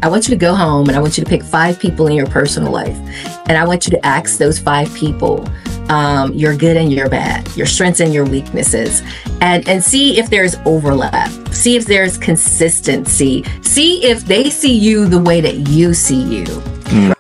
I want you to go home and I want you to pick 5 people in your personal life. And I want you to ask those 5 people your good and your bad, your strengths and your weaknesses, and see if there's overlap. See if there's consistency. See if they see you the way that you see you.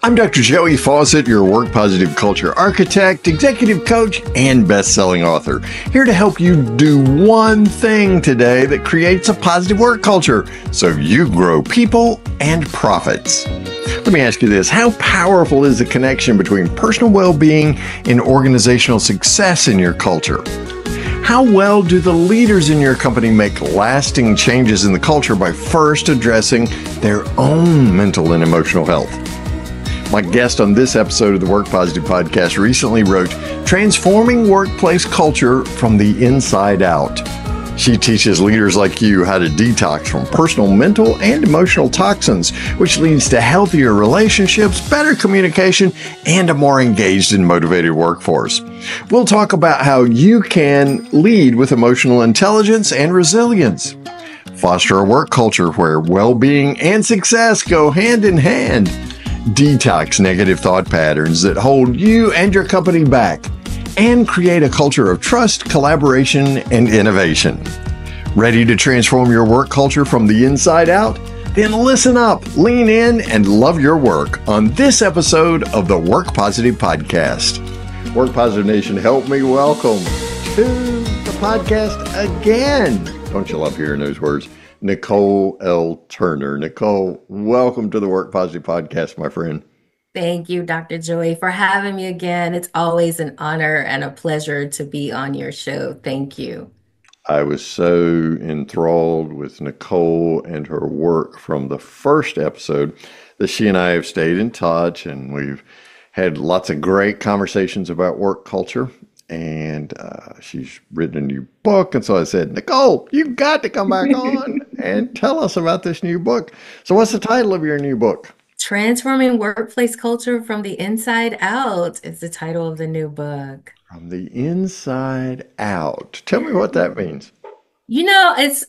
I'm Dr. Joey Fawcett, your work positive culture architect, executive coach, and best-selling author. Here to help you do one thing today that creates a positive work culture so you grow people and profits. Let me ask you this. How powerful is the connection between personal well-being and organizational success in your culture? How well do the leaders in your company make lasting changes in the culture by first addressing their own mental and emotional health? My guest on this episode of the Work Positive Podcast recently wrote, Transforming Workplace Culture from the Inside Out. She teaches leaders like you how to detox from personal, mental, and emotional toxins, which leads to healthier relationships, better communication, and a more engaged and motivated workforce. We'll talk about how you can lead with emotional intelligence and resilience. Foster a work culture where well-being and success go hand in hand. Detox negative thought patterns that hold you and your company back, and create a culture of trust, collaboration, and innovation. Ready to transform your work culture from the inside out? Then listen up, lean in, and love your work on this episode of the Work Positive Podcast. Work Positive Nation, help me welcome to the podcast again. Don't you love hearing those words? Nicole L. Turner. Nicole, welcome to the Work Positive Podcast, my friend. Thank you, Dr. Joey, for having me again. It's always an honor and a pleasure to be on your show. Thank you. I was so enthralled with Nicole and her work from the first episode that she and I have stayed in touch, and we've had lots of great conversations about work culture. And she's written a new book. And so I said, Nicole, you've got to come back on and tell us about this new book. So what's the title of your new book? Transforming Workplace Culture from the Inside Out is the title of the new book. From the Inside Out. Tell me what that means. You know, it's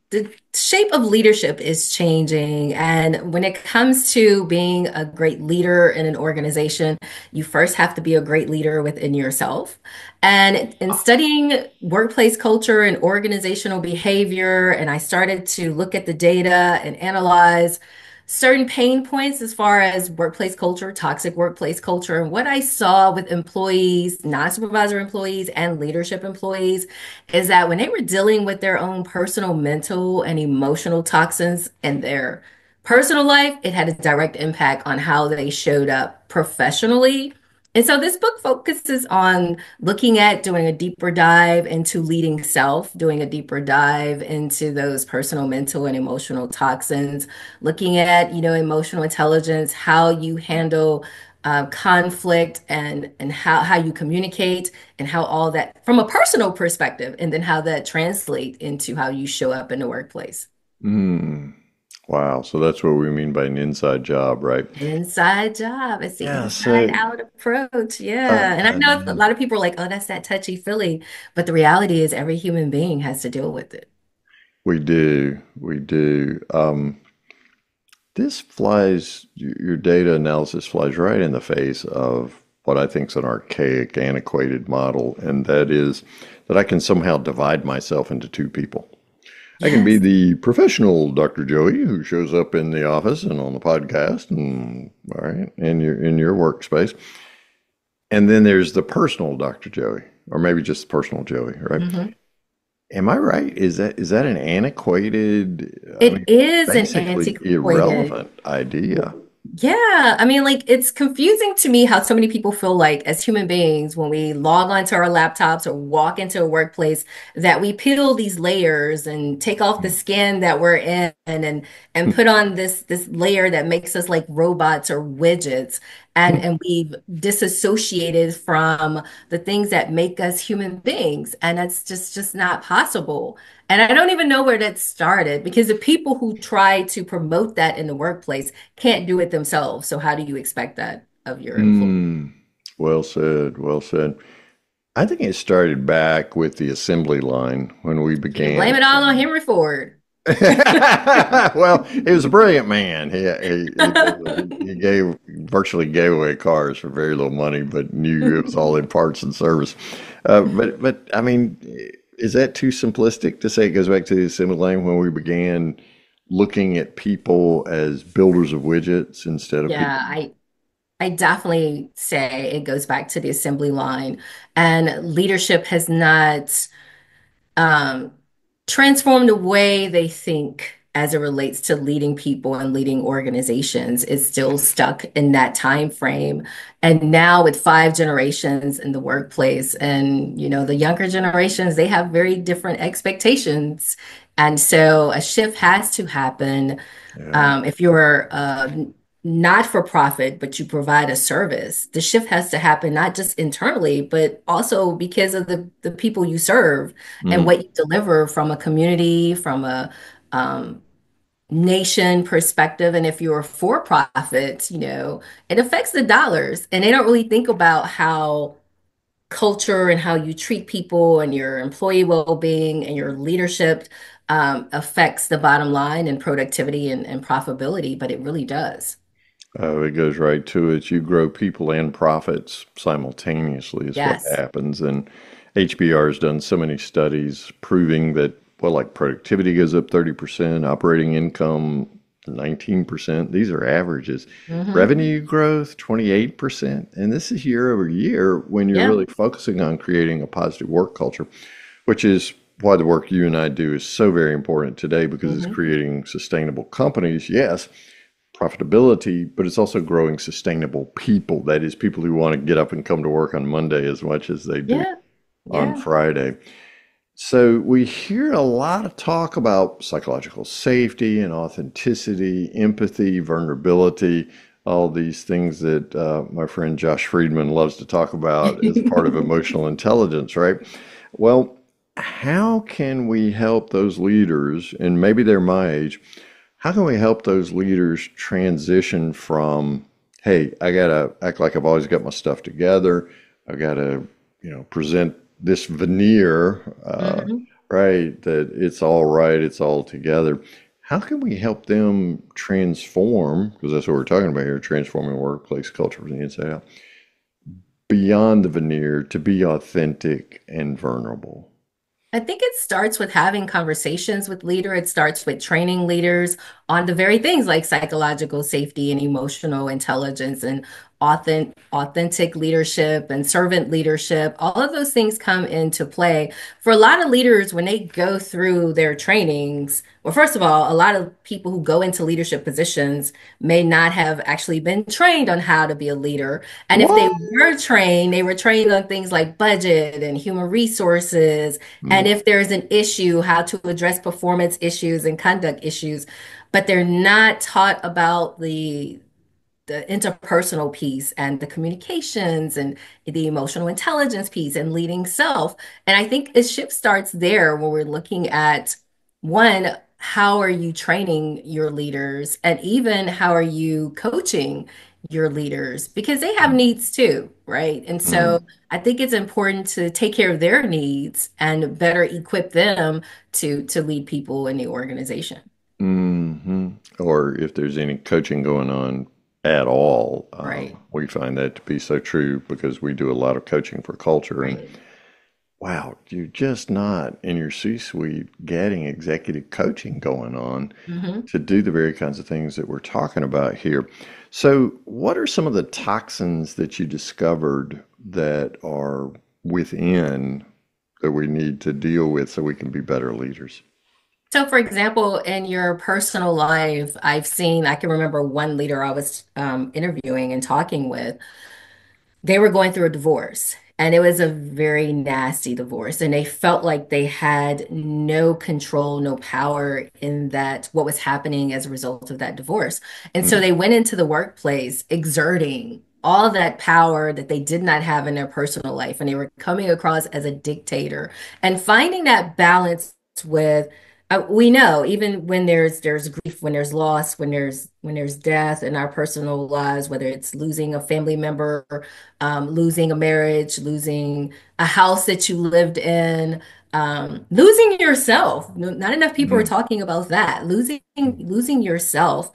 the shape of leadership is changing. And when it comes to being a great leader in an organization, you first have to be a great leader within yourself. And in studying workplace culture and organizational behavior, and I started to look at the data and analyze certain pain points as far as workplace culture, toxic workplace culture, and what I saw with employees, non-supervisor employees, and leadership employees is that when they were dealing with their own personal, mental, and emotional toxins in their personal life, it had a direct impact on how they showed up professionally. And so this book focuses on looking at doing a deeper dive into leading self, doing a deeper dive into those personal, mental, and emotional toxins, looking at, emotional intelligence, how you handle conflict and how you communicate and how all that from a personal perspective, and then how that translates into how you show up in the workplace. Wow. So that's what we mean by an inside job, right? Inside job. It's the inside out approach. Yeah. And I know a lot of people are like, oh, that's that touchy feely. But the reality is every human being has to deal with it. We do. We do. Your data analysis flies right in the face of what I think is an archaic, antiquated model. And that is that I can somehow divide myself into two people. I can be the professional Dr. Joey who shows up in the office and on the podcast and all right, in your workspace. And then there's the personal Dr. Joey, or maybe just personal Joey, right? Mm-hmm. Am I right? Is that an antiquated, It is an antiquated, irrelevant idea? Yeah, I mean, like it's confusing to me how so many people feel like as human beings, when we log onto our laptops or walk into a workplace, that we peel these layers and take off the skin that we're in and put on this layer that makes us like robots or widgets. And we've disassociated from the things that make us human beings. And that's just not possible. And I don't even know where that started because the people who try to promote that in the workplace can't do it themselves. So how do you expect that of your employees? Well said. Well said. I think it started back with the assembly line when we began. Blame it all on Henry Ford. Well, he was a brilliant man. He gave virtually gave away cars for very little money, but knew it was all in parts and service. But I mean, is that too simplistic to say it goes back to the assembly line when we began looking at people as builders of widgets instead of Yeah, people? I definitely say it goes back to the assembly line, and leadership has not um, transform the way they think as it relates to leading people and leading organizations is still stuck in that time frame. And now with five generations in the workplace, and the younger generations, they have very different expectations. And so a shift has to happen. Yeah. If you're not for profit, but you provide a service, the shift has to happen not just internally, but also because of the people you serve and Mm. what you deliver from a community, from a um, nation perspective. And if you're for profit, it affects the dollars. And they don't really think about how culture and how you treat people and your employee well-being and your leadership affects the bottom line and productivity and profitability, but it really does. Oh, it goes right to it. You grow people and profits simultaneously is what Yes. happens. And HBR has done so many studies proving that, well, like productivity goes up 30%, operating income 19%. These are averages. Hmm. Revenue growth 28%. And this is year over year when you're Yeah. really focusing on creating a positive work culture, which is why the work you and I do is so very important today because it's Hmm. creating sustainable companies. Yes, profitability, but it's also growing sustainable people. That is, people who want to get up and come to work on Monday as much as they do Yeah. on Yeah. Friday. So we hear a lot of talk about psychological safety and authenticity, empathy, vulnerability, all these things that my friend Josh Friedman loves to talk about as part of emotional intelligence, right? Well, how can we help those leaders, and maybe they're my age, how can we help those leaders transition from, hey, I gotta act like I've always got my stuff together. I gotta, present this veneer, Hmm. right, that it's all right, it's all together. How can we help them transform, because that's what we're talking about here, transforming workplace culture from the inside out, beyond the veneer to be authentic and vulnerable? I think it starts with having conversations with leader. It starts with training leaders on the very things like psychological safety and emotional intelligence and authentic leadership and servant leadership. All of those things come into play. For a lot of leaders, when they go through their trainings, well, first of all, a lot of people who go into leadership positions may not have actually been trained on how to be a leader. And if they What? were trained, they were trained on things like budget and human resources and Mm, if there's an issue, how to address performance issues and conduct issues, but they're not taught about the interpersonal piece and the communications and the emotional intelligence piece and leading self. And I think a shift starts there when we're looking at one, how are you training your leaders? And even how are you coaching your leaders? Because they have needs too, right? And so mm, I think it's important to take care of their needs and better equip them to lead people in the organization. hmm Or if there's any coaching going on at all, Right, we find that to be so true because we do a lot of coaching for culture. And right. wow, you're just not in your C-suite getting executive coaching going on Hmm. to do the very kinds of things that we're talking about here. So, what are some of the toxins that you discovered that are within that we need to deal with so we can be better leaders? So, for example, in your personal life, I can remember one leader I was interviewing and talking with. They were going through a divorce, and it was a very nasty divorce. And they felt like they had no control, no power in that, what was happening as a result of that divorce. And so Mm, they went into the workplace exerting all that power that they did not have in their personal life. And they were coming across as a dictator and finding that balance with we know even when there's grief, when there's loss, when there's death in our personal lives, whether it's losing a family member, losing a marriage, losing a house that you lived in, Losing yourself. Not enough people are Mm, talking about that. Losing yourself.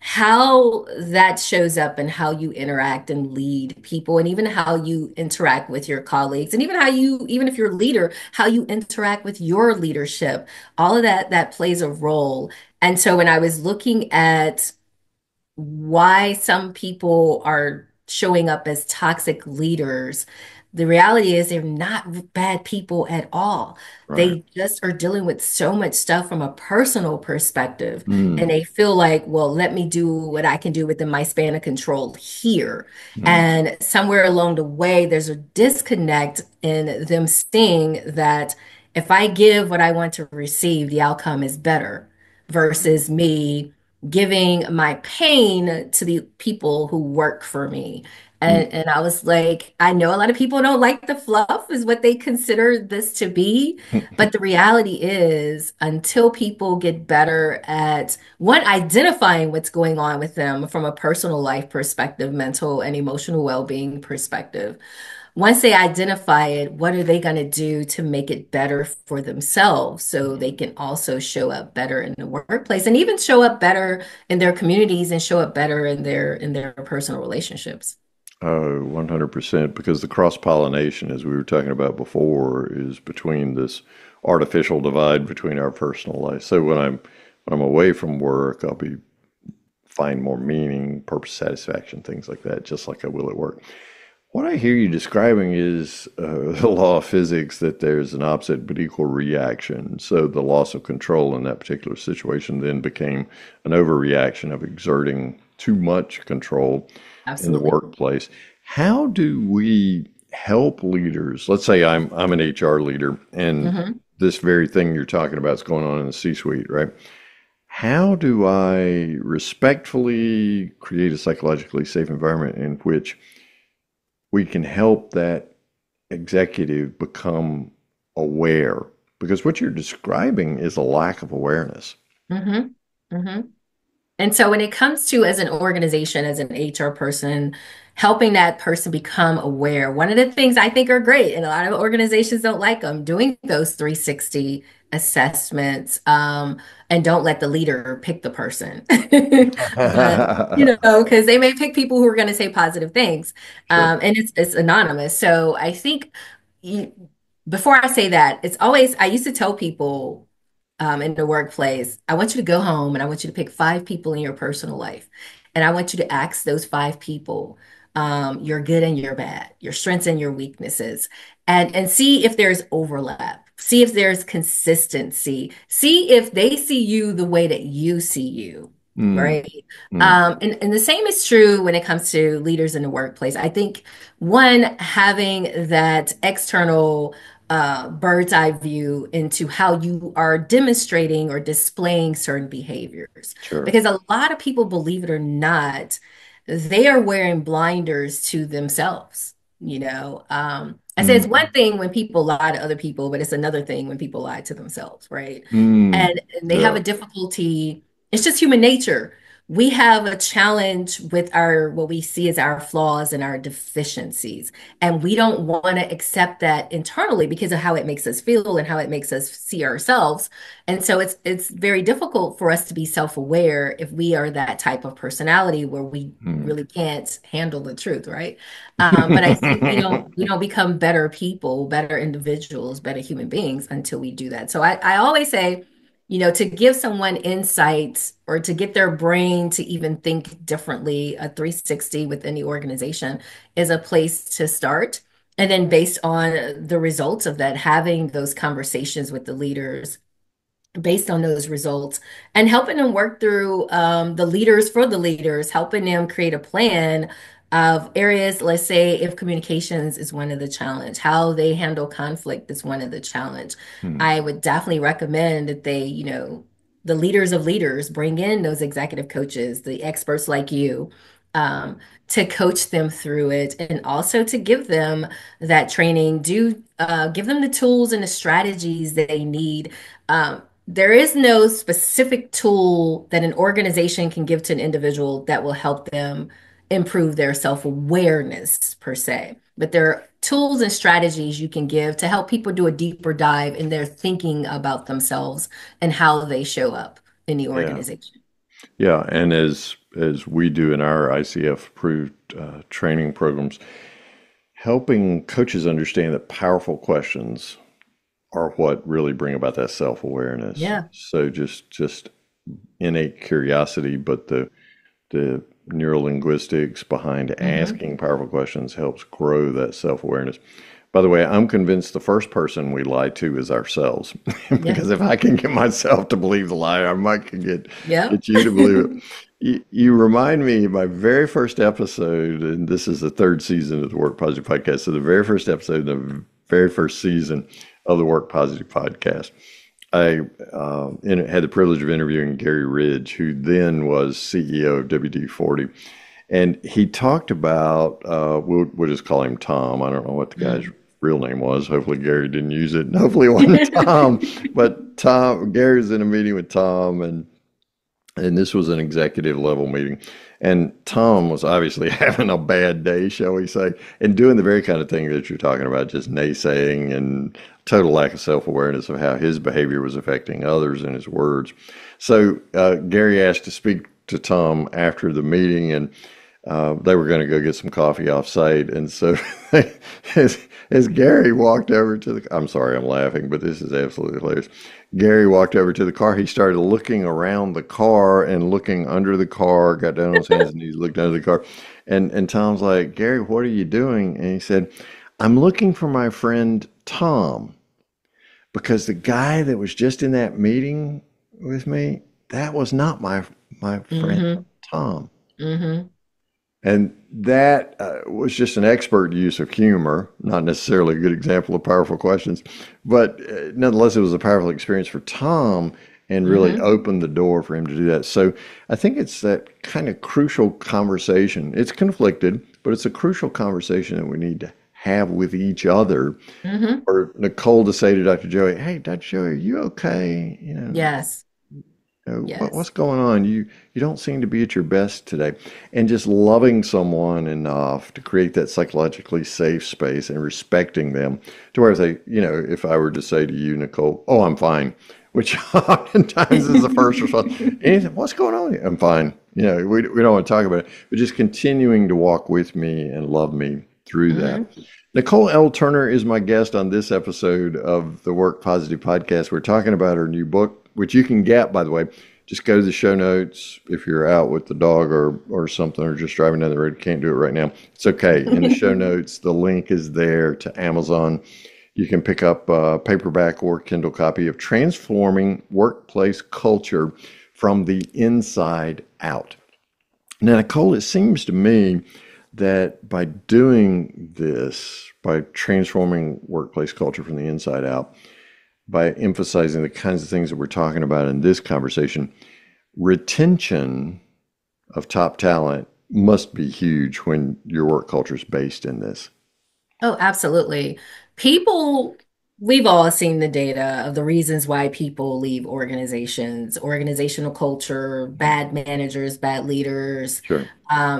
How that shows up and how you interact and lead people, and even how you interact with your colleagues, and even how you, even if you're a leader, how you interact with your leadership. All of that plays a role. And so when I was looking at why some people are showing up as toxic leaders, the reality is they're not bad people at all. right. They just are dealing with so much stuff from a personal perspective. And Mm, they feel like, well, let me do what I can do within my span of control here. mm, And somewhere along the way, there's a disconnect in them seeing that if I give what I want to receive, the outcome is better versus me giving my pain to the people who work for me. mm, And I was like, I know a lot of people don't like the fluff, is what they consider this to be. But the reality is, until people get better at one, identifying what's going on with them from a personal life perspective, mental and emotional well-being perspective, once they identify it, what are they going to do to make it better for themselves so they can also show up better in the workplace and even show up better in their communities and show up better in their personal relationships? Oh, 100%. Because the cross pollination, as we were talking about before, is between this artificial divide between our personal life. So when I'm away from work, I'll be find more meaning, purpose, satisfaction, things like that, just like I will at work. What I hear you describing is the law of physics that there's an opposite but equal reaction. So the loss of control in that particular situation then became an overreaction of exerting too much control in the Absolutely. workplace. How do we help leaders? Let's say I'm an HR leader and Hmm. this very thing you're talking about is going on in the C-suite, right? How do I respectfully create a psychologically safe environment in which we can help that executive become aware? Because what you're describing is a lack of awareness. Hmm. Hmm. And so when it comes to, as an organization, as an HR person, helping that person become aware, one of the things I think are great, and a lot of organizations don't like them, doing those 360 assessments, and don't let the leader pick the person. Because they may pick people who are going to say positive things, Sure. and it's anonymous. So I think you, before I say that, it's always, I used to tell people in the workplace, I want you to go home and I want you to pick five people in your personal life. And I want you to ask those five people your good and your bad, your strengths and your weaknesses, and see if there's overlap. See if there's consistency. See if they see you the way that you see you, Mm, right? mm, And the same is true when it comes to leaders in the workplace. I think one, having that external bird's eye view into how you are demonstrating or displaying certain behaviors. sure. Because a lot of people, believe it or not, they are wearing blinders to themselves. I say it's one Mm, thing when people lie to other people, but it's another thing when people lie to themselves, right? mm, And they have yeah. a difficulty. It's just human nature. We have a challenge with our what we see as our flaws and our deficiencies. And we don't want to accept that internally because of how it makes us feel and how it makes us see ourselves. And so it's very difficult for us to be self-aware if we are that type of personality where we Mm. really can't handle the truth, right? But I think we don't become better people, better individuals, better human beings until we do that. So I always say, to give someone insights or to get their brain to even think differently, a 360 within the organization is a place to start. And then based on the results of that, having those conversations with the leaders based on those results and helping them work through the leaders for the leaders, helping them create a plan of areas, let's say if communications is one of the challenge, how they handle conflict is one of the challenge. Mm. I would definitely recommend that they, the leaders of leaders bring in those executive coaches, the experts like you, um, to coach them through it and also to give them that training, do give them the tools and the strategies they need. There is no specific tool that an organization can give to an individual that will help them improve their self-awareness per se. But there are tools and strategies you can give to help people do a deeper dive in their thinking about themselves and how they show up in the Yeah. organization. Yeah. And as we do in our ICF approved training programs, helping coaches understand that powerful questions are what really bring about that self-awareness. Yeah. So just innate curiosity, but the neural linguistics behind Hmm. asking powerful questions helps grow that self-awareness. By the way, I'm convinced the first person we lie to is ourselves. Yeah. Because if I can get myself to believe the lie, I might can Yep. get you to believe it. You remind me of my very first episode, and this is the third season of the Work Positive podcast. So the very first episode, the very first season of the Work Positive podcast, I had the privilege of interviewing Gary Ridge, who then was CEO of WD-40. And he talked about, we'll just call him Tom. I don't know what the guy's Mm. real name was. Hopefully Gary didn't use it. And hopefully it wasn't Tom. But Gary's in a meeting with Tom, and this was an executive level meeting. And Tom was obviously having a bad day, shall we say, and doing the very kind of thing that you're talking about, just naysaying and total lack of self awareness of how his behavior was affecting others and his words. So Gary asked to speak to Tom after the meeting, and they were going to go get some coffee off site. And so as, as Gary walked over to I'm sorry, I'm laughing, but this is absolutely hilarious. Gary walked over to the car. He started looking around the car and looking under the car, got down on his hands and knees, looked under the car. And Tom's like, Gary, what are you doing? And he said, I'm looking for my friend Tom, because the guy that was just in that meeting with me, that was not my friend Hmm. Tom. Hmm. And that was just an expert use of humor, not necessarily a good example of powerful questions, but nonetheless, it was a powerful experience for Tom and really Hmm. opened the door for him to do that. So I think it's that kind of crucial conversation. It's conflicted, but it's a crucial conversation that we need to have with each other. Hmm. Or Nicole to say to Dr. Joey, hey, Dr. Joey, are you okay? Yes. What's Yes. going on? You don't seem to be at your best today. And just loving someone enough to create that psychologically safe space and respecting them to where I say, if I were to say to you, Nicole, oh, I'm fine, which oftentimes is the first response. Anything, what's going on? I'm fine. We don't want to talk about it, but just continuing to walk with me and love me through that. Hmm. Nicole L. Turner is my guest on this episode of the Work Positive podcast. We're talking about her new book, which you can get, by the way. Just go to the show notes if you're out with the dog or something, or just driving down the road. Can't do it right now. It's okay. In the show notes, the link is there to Amazon. You can pick up a paperback or Kindle copy of Transforming Workplace Culture from the Inside Out. Now, Nicole, it seems to me that by doing this, by transforming workplace culture from the inside out, by emphasizing the kinds of things that we're talking about in this conversation, retention of top talent must be huge when your work culture is based in this. Oh, absolutely. People, we've all seen the data of the reasons why people leave organizations, organizational culture, bad managers, bad leaders. Sure.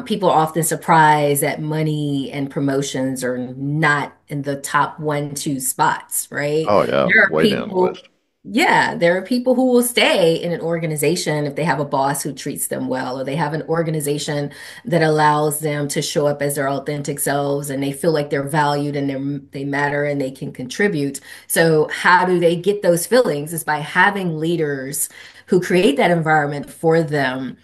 People are often surprised that money and promotions are not in the top one, two spots, right? Oh, yeah. There are Way down the people, list. yeah, there are people who will stay in an organization if they have a boss who treats them well, or they have an organization that allows them to show up as their authentic selves and they feel like they're valued and they matter and they can contribute. So how do they get those feelings? Is by having leaders who create that environment for them,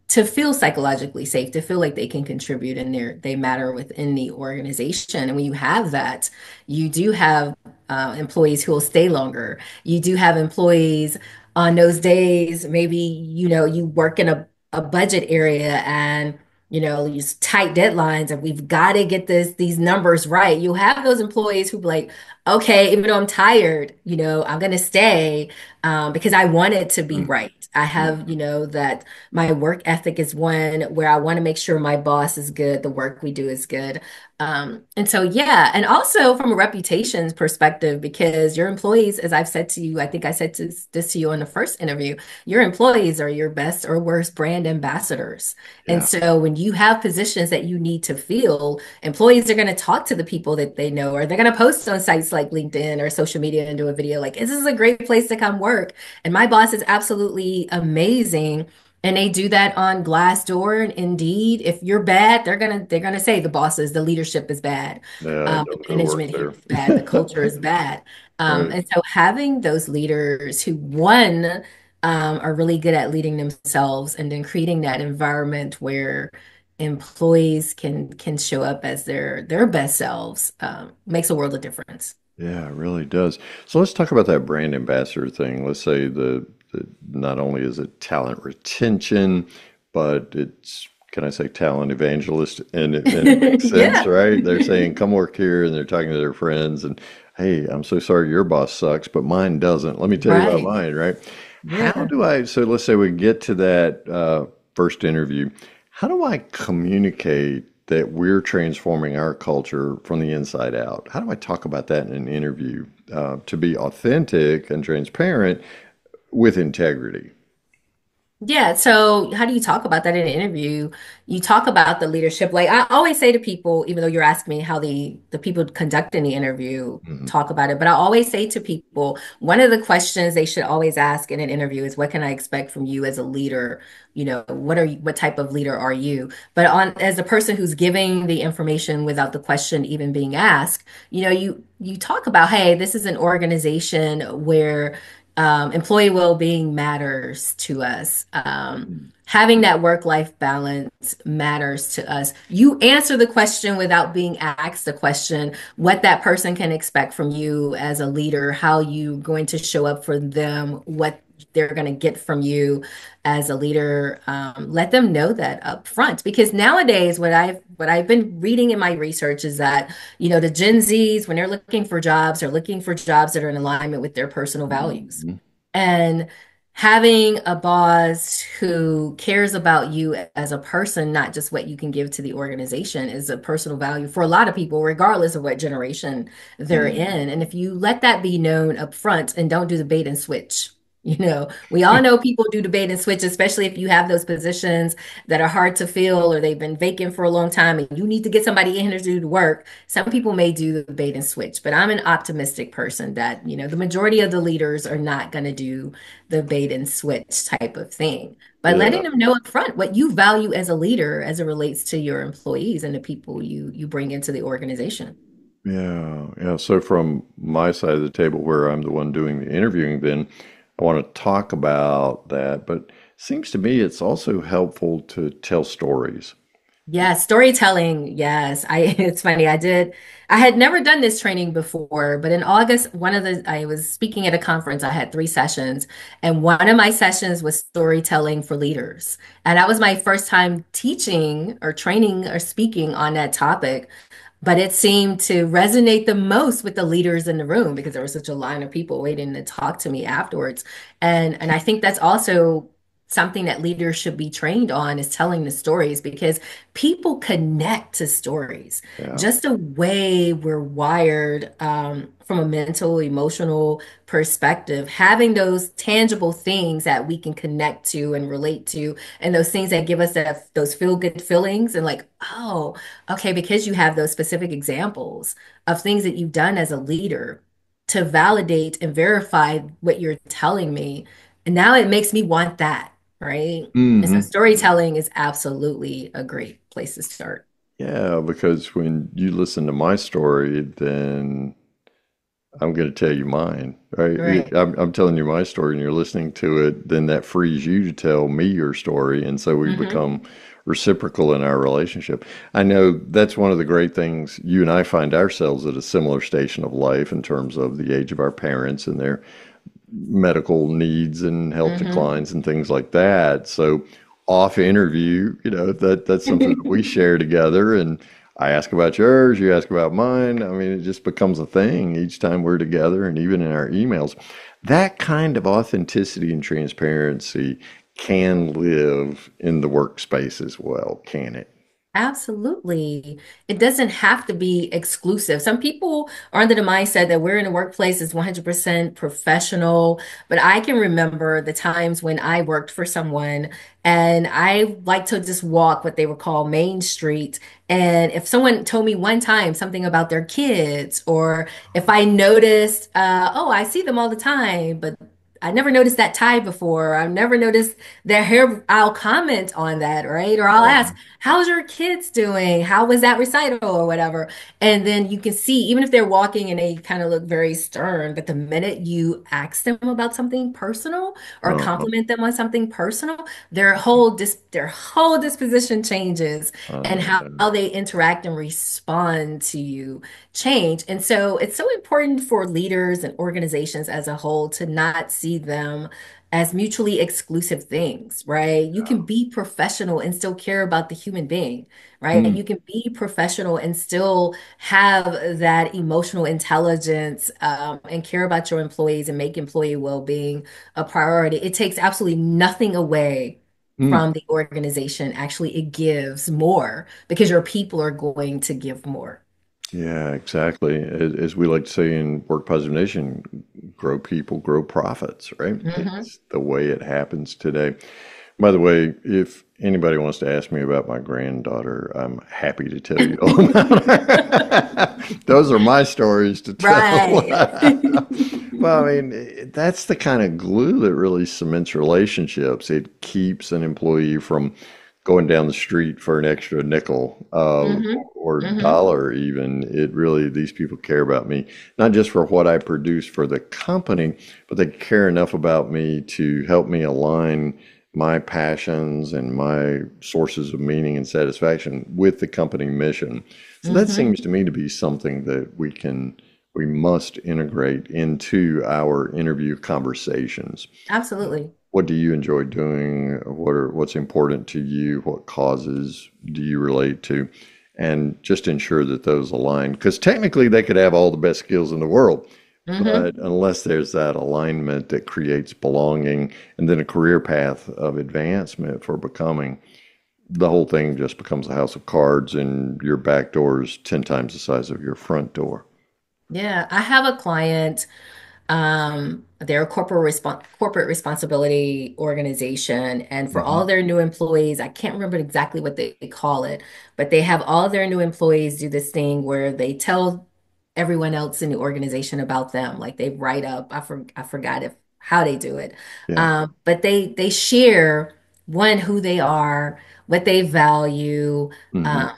to feel psychologically safe, to feel like they can contribute and they matter within the organization. And when you have that, you do have employees who will stay longer. You do have employees on those days, maybe, you work in a budget area and use tight deadlines and we've got to get these numbers right. You have those employees who be like, okay, even though I'm tired, I'm gonna stay because I want it to be Mm. right. I have, that my work ethic is one where I want to make sure my boss is good, the work we do is good. And so, yeah, and also from a reputations perspective, because your employees, as I've said to you, I think I said this to you in the first interview, your employees are your best or worst brand ambassadors. And Yeah. so when you have positions that you need to fill, employees are going to talk to the people that they know, or they're going to post on sites like LinkedIn or social media and do a video like, this is a great place to come work. And my boss is absolutely amazing. And they do that on Glassdoor and Indeed. If you're bad, they're gonna say the bosses, the leadership is bad, Yeah, the don't go work management here there. is bad, the culture is bad. Right. And so having those leaders who one are really good at leading themselves, and then creating that environment where employees can show up as their best selves makes a world of difference. Yeah, it really does. So let's talk about that brand ambassador thing. Let's say the not only is it talent retention, but it's, can I say, talent evangelist, and it makes sense, Yeah, right? They're saying, come work here, and they're talking to their friends, and hey, I'm so sorry your boss sucks, but mine doesn't. Let me tell you about right. mine, right? How Yeah. do I, so let's say we get to that first interview. How do I communicate that we're transforming our culture from the inside out? How do I talk about that in an interview to be authentic and transparent with integrity? Yeah, so how do you talk about that in an interview? You talk about the leadership. Like I always say to people, even though you're asking me how the people conducting the interview Mhm. talk about it, but I always say to people, one of the questions they should always ask in an interview is, what can I expect from you as a leader? What type of leader are you? But on as a person who's giving the information without the question even being asked, you talk about, hey, this is an organization where employee well-being matters to us. Having that work-life balance matters to us. You answer the question without being asked the question, what that person can expect from you as a leader, how you going to show up for them, what they're going to get from you as a leader. Let them know that up front, because nowadays what I've been reading in my research is that the Gen Zs, when they're looking for jobs, are looking for jobs that are in alignment with their personal values. Mhm. And having a boss who cares about you as a person, not just what you can give to the organization, is a personal value for a lot of people, regardless of what generation they're Mhm. in. And if you let that be known up front and don't do the bait and switch, we all know people do the bait and switch, especially if you have those positions that are hard to fill or they've been vacant for a long time and you need to get somebody in here to do the work. Some people may do the bait and switch, but I'm an optimistic person that, the majority of the leaders are not going to do the bait and switch type of thing. By letting Yeah. them know up front what you value as a leader as it relates to your employees and the people you bring into the organization. Yeah. Yeah. So from my side of the table, where I'm the one doing the interviewing, then I want to talk about that. But seems to me it's also helpful to tell stories. Yeah, storytelling. Yes. It's funny. I had never done this training before, but in August, I was speaking at a conference. I had 3 sessions, and one of my sessions was storytelling for leaders. And that was my first time teaching or training or speaking on that topic. But it seemed to resonate the most with the leaders in the room because there was such a line of people waiting to talk to me afterwards. And I think that's also something that leaders should be trained on, is telling the stories, because people connect to stories. Yeah. Just the way we're wired, from a mental, emotional perspective, having those tangible things that we can connect to and relate to, and those things that give us those feel good feelings, and like, oh, okay, because you have those specific examples of things that you've done as a leader to validate and verify what you're telling me. And now it makes me want that, right? And so Hmm. storytelling is absolutely a great place to start. Yeah, because when you listen to my story, then I'm going to tell you mine, right? Right. I'm telling you my story and you're listening to it, then that frees you to tell me your story. And so we Hmm. become reciprocal in our relationship. I know that's one of the great things. You and I find ourselves at a similar station of life in terms of the age of our parents and their medical needs and health Hmm. declines and things like that. So off interview, that's something that we share together. And I ask about yours, you ask about mine. I mean, it just becomes a thing each time we're together and even in our emails. That kind of authenticity and transparency can live in the workspace as well, can it? Absolutely. It doesn't have to be exclusive. Some people are under the mindset that we're in a workplace is 100% professional, but I can remember the times when I worked for someone and I like to just walk what they would call Main Street. And if someone told me one time something about their kids, or if I noticed, oh, I see them all the time, but I never noticed that tie before. I've never noticed their hair. I'll comment on that, right? Or I'll ask, how's your kids doing? How was that recital or whatever? And then you can see, even if they're walking and they kind of look very stern, but the minute you ask them about something personal or Uh, compliment them on something personal, their whole disposition changes and how they interact and respond to you change. And so it's so important for leaders and organizations as a whole to not see them as mutually exclusive things, right? You can be professional and still care about the human being, right? mm, You can be professional and still have that emotional intelligence, and care about your employees and make employee well-being a priority. It takes absolutely nothing away mm. from the organization. Actually, it gives more because your people are going to give more. Yeah, exactly. As we like to say in Work Positive Nation, grow people, grow profits, right? Mhm. It's the way it happens today. By the way, if anybody wants to ask me about my granddaughter, I'm happy to tell you all about her. Those are my stories to Right. tell. Well, I mean, that's the kind of glue that really cements relationships. It keeps an employee from going down the street for an extra nickel hmm or hmm dollar even. It really, these people care about me, not just for what I produce for the company, but they care enough about me to help me align my passions and my sources of meaning and satisfaction with the company mission. So that hmm seems to me to be something that we must integrate into our interview conversations. Absolutely. What do you enjoy doing? What's important to you? What causes do you relate to? And just ensure that those align. Because technically they could have all the best skills in the world, hmm but unless there's that alignment that creates belonging and then a career path of advancement for becoming, the whole thing just becomes a house of cards and your back door is 10 times the size of your front door. Yeah, I have a client. They're a corporate responsibility organization, and for all Hmm. their new employees, I can't remember exactly what they call it, but they have all their new employees do this thing where they tell everyone else in the organization about them. Like they write up, I forgot if how they do it. Yeah. But they share one who they are, what they value, Hmm. um,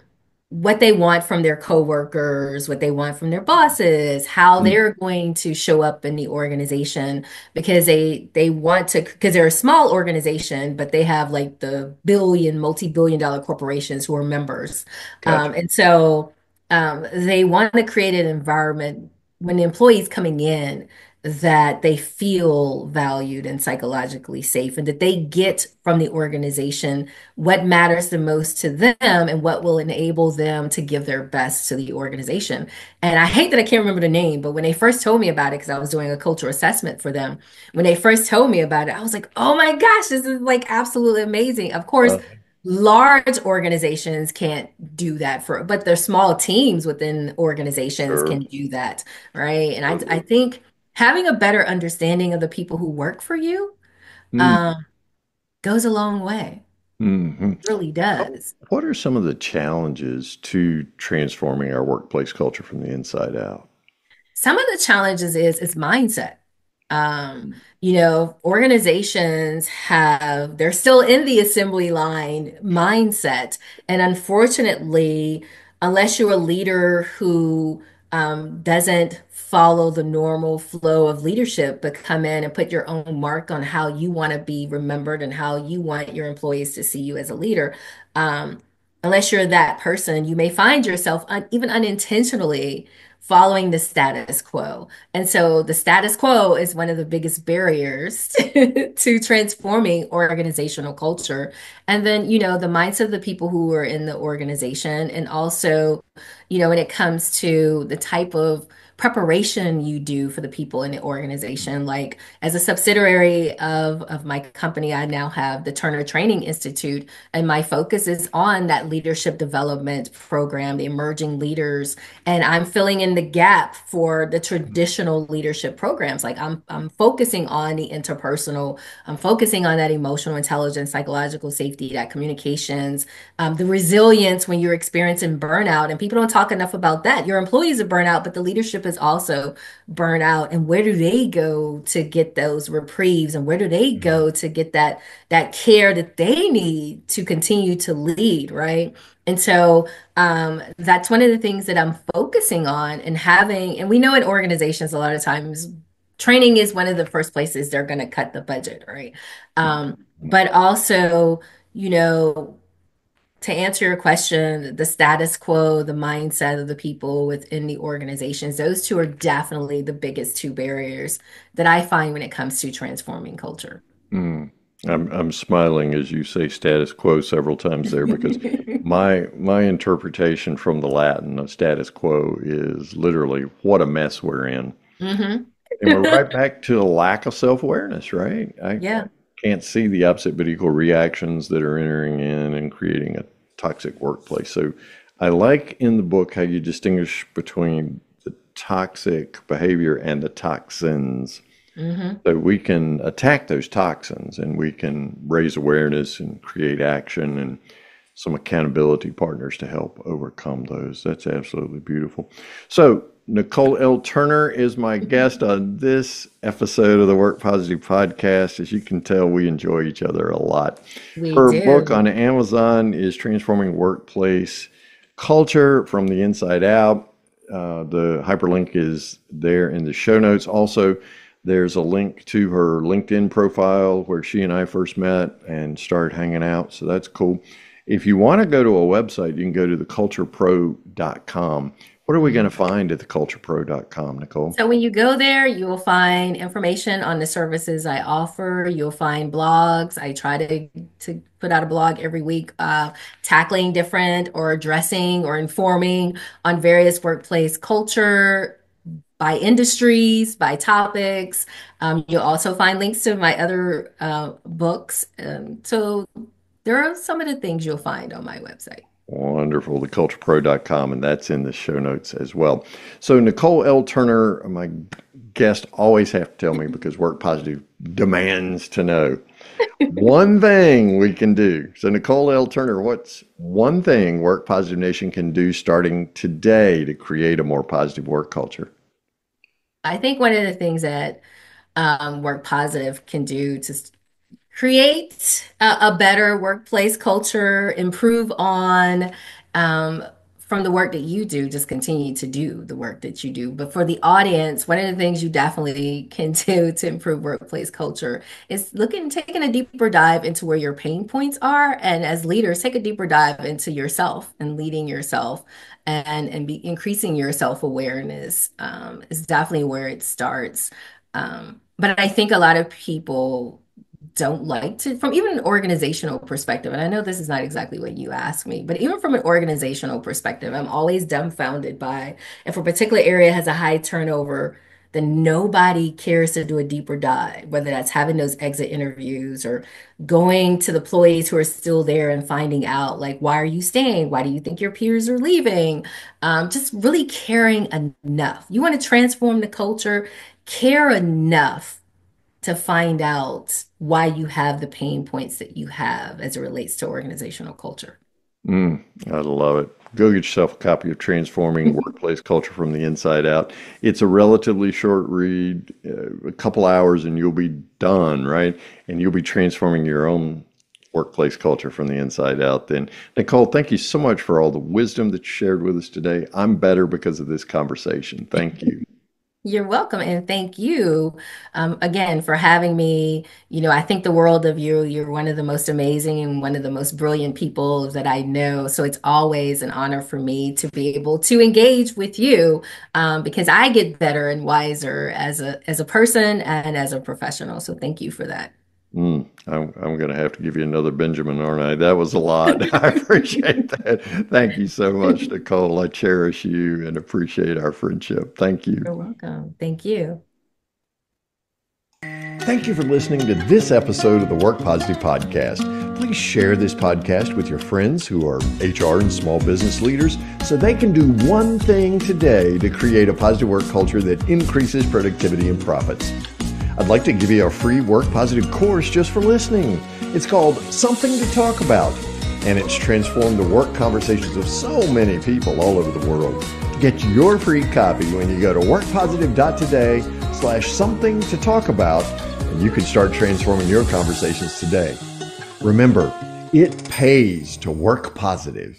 what they want from their coworkers, what they want from their bosses, how they're going to show up in the organization because they want to because they're a small organization, but they have like the multi-billion dollar corporations who are members. Gotcha. And so they want to create an environment when the employees coming in that they feel valued and psychologically safe and that they get from the organization what matters the most to them and what will enable them to give their best to the organization. And I hate that I can't remember the name, but when they first told me about it, because I was doing a cultural assessment for them, when they first told me about it, I was like, oh my gosh, this is like absolutely amazing. Of course, Uh, large organizations can't do that but the small teams within organizations sure. can do that, right? And I Totally. think having a better understanding of the people who work for you Mm, um, goes a long way. hmm. Really does. What are some of the challenges to transforming our workplace culture from the inside out? Some of the challenges is mindset. Organizations they're still in the assembly line mindset. And unfortunately, unless you're a leader who doesn't follow the normal flow of leadership, but come in and put your own mark on how you want to be remembered and how you want your employees to see you as a leader, um, unless you're that person, you may find yourself even unintentionally following the status quo. And so the status quo is one of the biggest barriers to transforming organizational culture. And then, the mindset of the people who are in the organization, and also, when it comes to the type of preparation you do for the people in the organization. Like as a subsidiary of my company, I now have the Turner Training Institute, and my focus is on that leadership development program, the emerging leaders, and I'm filling in the gap for the traditional leadership programs. Like I'm focusing on the interpersonal, I'm focusing on that emotional intelligence, psychological safety, that communications, the resilience when you're experiencing burnout. And people don't talk enough about that. Your employees are burnout, but the leadership is also burnout. And where do they go to get those reprieves? And where do they go to get that care that they need to continue to lead, right? And so that's one of the things that I'm focusing on and having. And we know in organizations, a lot of times, training is one of the first places they're going to cut the budget, right? But also, you know, to answer your question, the status quo, the mindset of the people within the organizations, those two are definitely the biggest two barriers that I find when it comes to transforming culture. Mm. I'm smiling as you say status quo several times there because my interpretation from the Latin of status quo is literally what a mess we're in. Hmm. And we're right back to a lack of self-awareness, right? I Yeah. can't see the opposite but equal reactions that are entering in and creating a toxic workplace. So I like in the book how you distinguish between the toxic behavior and the toxins. Hmm. So we can attack those toxins and we can raise awareness and create action and some accountability partners to help overcome those. That's absolutely beautiful. So Nicole L. Turner is my guest on this episode of the Work Positive podcast. As you can tell, we enjoy each other a lot. We Her book do. on Amazon is Transforming Workplace Culture from the Inside Out. The hyperlink is there in the show notes. Also, there's a link to her LinkedIn profile where she and I first met and started hanging out. So that's cool. If you want to go to a website, you can go to theculturepro.com. What are we going to find at theculturepro.com, Nicole? So when you go there, you will find information on the services I offer. You'll find blogs. I try to put out a blog every week, tackling different or addressing or informing on various workplace culture by industries, by topics. You'll also find links to my other books. So there are some of the things you'll find on my website. Wonderful. Theculturepro.com, and that's in the show notes as well. So Nicole L. Turner, my guest, always have to tell me because Work Positive demands to know one thing we can do. So Nicole L. Turner, what's one thing Work Positive Nation can do starting today to create a more positive work culture? I think one of the things that Work Positive can do to create a better workplace culture, improve on um, from the work that you do, just continue to do the work that you do. But for the audience, one of the things you definitely can do to improve workplace culture is taking a deeper dive into where your pain points are. And as leaders, take a deeper dive into yourself and leading yourself and be increasing your self-awareness is definitely where it starts. But I think a lot of people don't like to, from even an organizational perspective, and I know this is not exactly what you asked me, but even from an organizational perspective, I'm always dumbfounded by if a particular area has a high turnover, then nobody cares to do a deeper dive, whether that's having those exit interviews or going to the employees who are still there and finding out, like, why are you staying? Why do you think your peers are leaving? Just really caring enough. You want to transform the culture, care enough to find out why you have the pain points that you have as it relates to organizational culture. I love it. Go get yourself a copy of Transforming Workplace Culture from the Inside Out. It's a relatively short read, a couple hours, and you'll be done, right? And you'll be transforming your own workplace culture from the inside out. Then, Nicole, thank you so much for all the wisdom that you shared with us today. I'm better because of this conversation. Thank you. You're welcome, and thank you again for having me. I think the world of you. You're one of the most amazing and one of the most brilliant people that I know. So it's always an honor for me to be able to engage with you because I get better and wiser as a person and as a professional. So thank you for that. I'm going to have to give you another Benjamin, aren't I? That was a lot. I appreciate that. Thank you so much, Nicole. I cherish you and appreciate our friendship. Thank you. You're welcome. Thank you. Thank you for listening to this episode of the Work Positive Podcast. Please share this podcast with your friends who are HR and small business leaders so they can do one thing today to create a positive work culture that increases productivity and profits. I'd like to give you a free Work Positive course just for listening. It's called Something to Talk About, and it's transformed the work conversations of so many people all over the world. Get your free copy when you go to workpositive.today/something to talk about, and you can start transforming your conversations today. Remember, it pays to work positive.